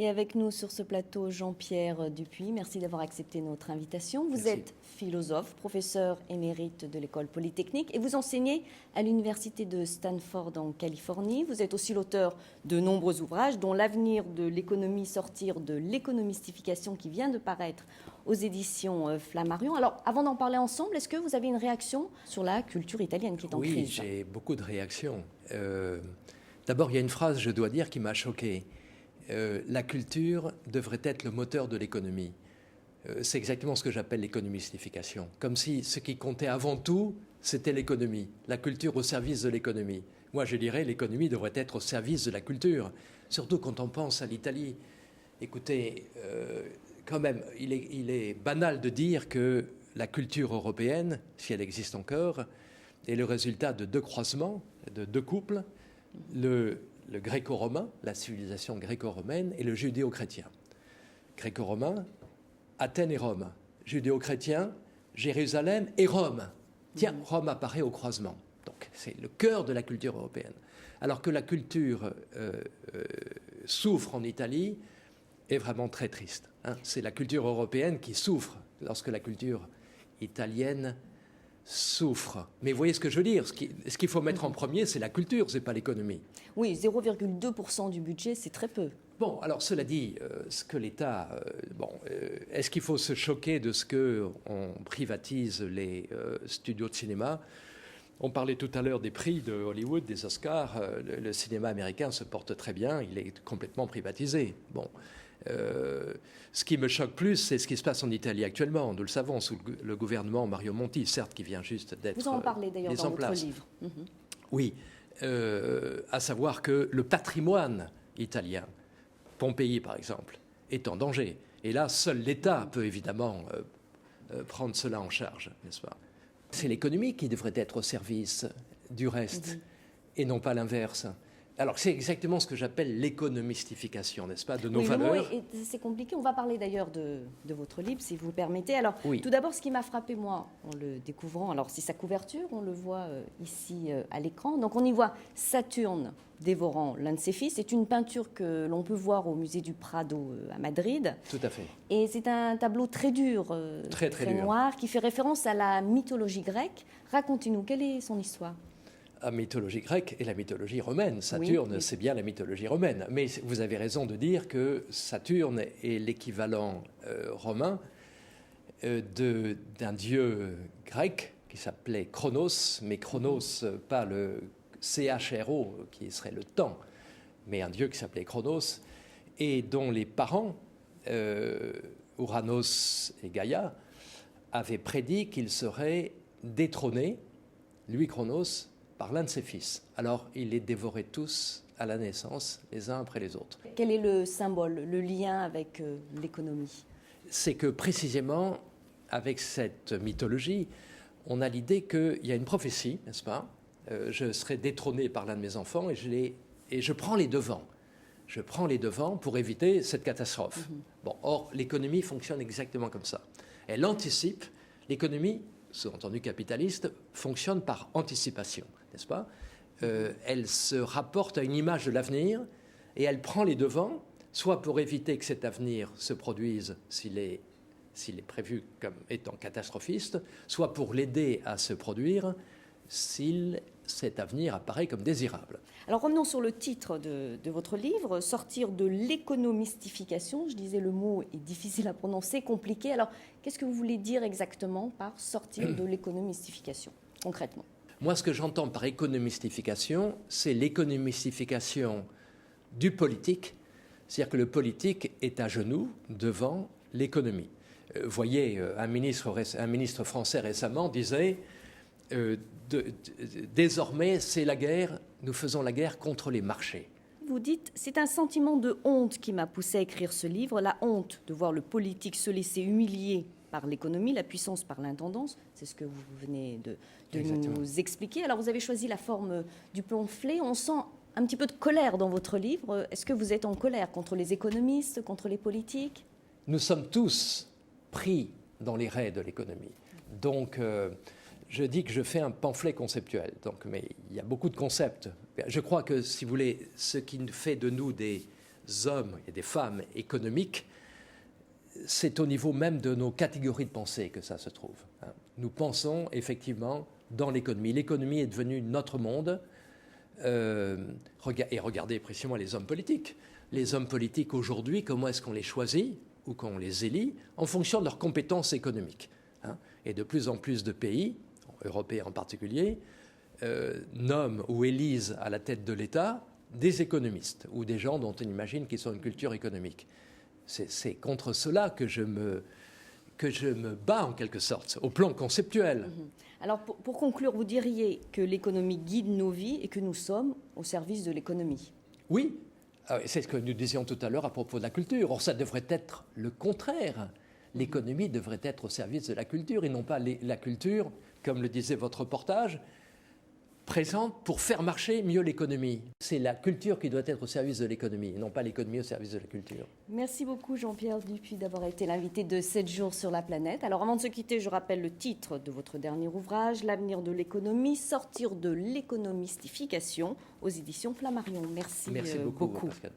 Et avec nous sur ce plateau, Jean-Pierre Dupuis. Merci d'avoir accepté notre invitation. Vous êtes philosophe, professeur émérite de l'École polytechnique et vous enseignez à l'Université de Stanford en Californie. Vous êtes aussi l'auteur de nombreux ouvrages, dont L'avenir de l'économie, sortir de l'économistification, qui vient de paraître aux éditions Flammarion. Alors, avant d'en parler ensemble, est-ce que vous avez une réaction sur la culture italienne qui est en crise? Oui, j'ai beaucoup de réactions. D'abord, il y a une phrase, je dois dire, qui m'a choqué. La culture devrait être le moteur de l'économie. C'est exactement ce que j'appelle l'économistification. Comme si ce qui comptait avant tout, c'était l'économie. La culture au service de l'économie. Moi, je dirais l'économie devrait être au service de la culture. Surtout quand on pense à l'Italie. Écoutez, quand même, il est banal de dire que la culture européenne, si elle existe encore, est le résultat de deux croisements, de deux couples. Le gréco-romain, la civilisation gréco-romaine, et le judéo-chrétien. Gréco-romain, Athènes et Rome. Judéo-chrétien, Jérusalem et Rome. Tiens, Rome apparaît au croisement. Donc, c'est le cœur de la culture européenne. Alors que la culture souffre en Italie, est vraiment très triste. C'est la culture européenne qui souffre lorsque la culture italienne souffre. Mais vous voyez ce que je veux dire, ce qu'il faut mettre en premier, c'est la culture, ce n'est pas l'économie. Oui, 0,2% du budget, c'est très peu. Bon, alors cela dit, ce que l'État... est-ce qu'il faut se choquer de ce qu'on privatise les studios de cinéma? On parlait tout à l'heure des prix de Hollywood, des Oscars. Le cinéma américain se porte très bien, il est complètement privatisé. Bon. Ce qui me choque plus, c'est ce qui se passe en Italie actuellement. Nous le savons, sous le gouvernement Mario Monti, certes, qui vient juste d'être mis en place. Vous en parlez d'ailleurs dans votre livre. Oui, à savoir que le patrimoine italien, Pompéi par exemple, est en danger. Et là, seul l'État peut évidemment prendre cela en charge, n'est-ce pas? C'est l'économie qui devrait être au service du reste, et non pas l'inverse. Alors, c'est exactement ce que j'appelle l'économistification, n'est-ce pas, de nos valeurs. C'est compliqué. On va parler d'ailleurs de votre livre, si vous le permettez. Alors, tout d'abord, ce qui m'a frappé, moi, en le découvrant, alors c'est sa couverture, on le voit ici à l'écran. Donc, on y voit Saturne dévorant l'un de ses fils. C'est une peinture que l'on peut voir au musée du Prado à Madrid. Tout à fait. Et c'est un tableau très dur, très noir, qui fait référence à la mythologie grecque. Racontez-nous, quelle est son histoire? La mythologie grecque et la mythologie romaine. Saturne, c'est bien la mythologie romaine. Mais vous avez raison de dire que Saturne est l'équivalent romain d'un dieu grec qui s'appelait Chronos, mais Chronos, pas le CHRO, qui serait le temps, mais un dieu qui s'appelait Chronos, et dont les parents, Ouranos et Gaïa, avaient prédit qu'il serait détrôné, lui Chronos, par l'un de ses fils. Alors, il les dévorait tous à la naissance, les uns après les autres. Quel est le symbole, le lien avec l'économie? C'est que précisément, avec cette mythologie, on a l'idée qu'il y a une prophétie, n'est-ce pas? Je serai détrôné par l'un de mes enfants et je prends les devants. Je prends les devants pour éviter cette catastrophe. Bon, or, l'économie fonctionne exactement comme ça. Elle anticipe. L'économie, sous-entendu capitaliste, fonctionne par anticipation, n'est-ce pas? Elle se rapporte à une image de l'avenir et elle prend les devants, soit pour éviter que cet avenir se produise s'il est prévu comme étant catastrophiste, soit pour l'aider à se produire si cet avenir apparaît comme désirable. Alors revenons sur le titre de votre livre, Sortir de l'économistification. Je disais, le mot est difficile à prononcer, compliqué. Alors qu'est-ce que vous voulez dire exactement par sortir de l'économistification, concrètement? Moi, ce que j'entends par économistification, c'est l'économistification du politique. C'est-à-dire que le politique est à genoux devant l'économie. Voyez, un ministre français récemment disait désormais, c'est la guerre, nous faisons la guerre contre les marchés. Vous dites, c'est un sentiment de honte qui m'a poussé à écrire ce livre, la honte de voir le politique se laisser humilier par l'économie, la puissance par l'intendance. C'est ce que vous venez de nous expliquer. Alors, vous avez choisi la forme du pamphlet. On sent un petit peu de colère dans votre livre. Est-ce que vous êtes en colère contre les économistes, contre les politiques? Nous sommes tous pris dans les raies de l'économie. Donc, je dis que je fais un pamphlet conceptuel, mais il y a beaucoup de concepts. Je crois que, si vous voulez, ce qui fait de nous des hommes et des femmes économiques, c'est au niveau même de nos catégories de pensée que ça se trouve. Nous pensons effectivement dans l'économie. L'économie est devenue notre monde. Et regardez précisément les hommes politiques. Les hommes politiques aujourd'hui, comment est-ce qu'on les choisit ou qu'on les élit en fonction de leurs compétences économiques. Et de plus en plus de pays, européens en particulier, nomment ou élisent à la tête de l'État des économistes ou des gens dont on imagine qu'ils ont une culture économique. C'est contre cela que je me bats en quelque sorte, au plan conceptuel. Alors pour conclure, vous diriez que l'économie guide nos vies et que nous sommes au service de l'économie? Oui, c'est ce que nous disions tout à l'heure à propos de la culture. Or, ça devrait être le contraire. L'économie devrait être au service de la culture et non pas la culture, comme le disait votre reportage, présente pour faire marcher mieux l'économie. C'est la culture qui doit être au service de l'économie, et non pas l'économie au service de la culture. Merci beaucoup Jean-Pierre Dupuy d'avoir été l'invité de 7 jours sur la planète. Alors avant de se quitter, je rappelle le titre de votre dernier ouvrage, L'avenir de l'économie, sortir de l'économistification aux éditions Flammarion. Merci beaucoup. Pascal.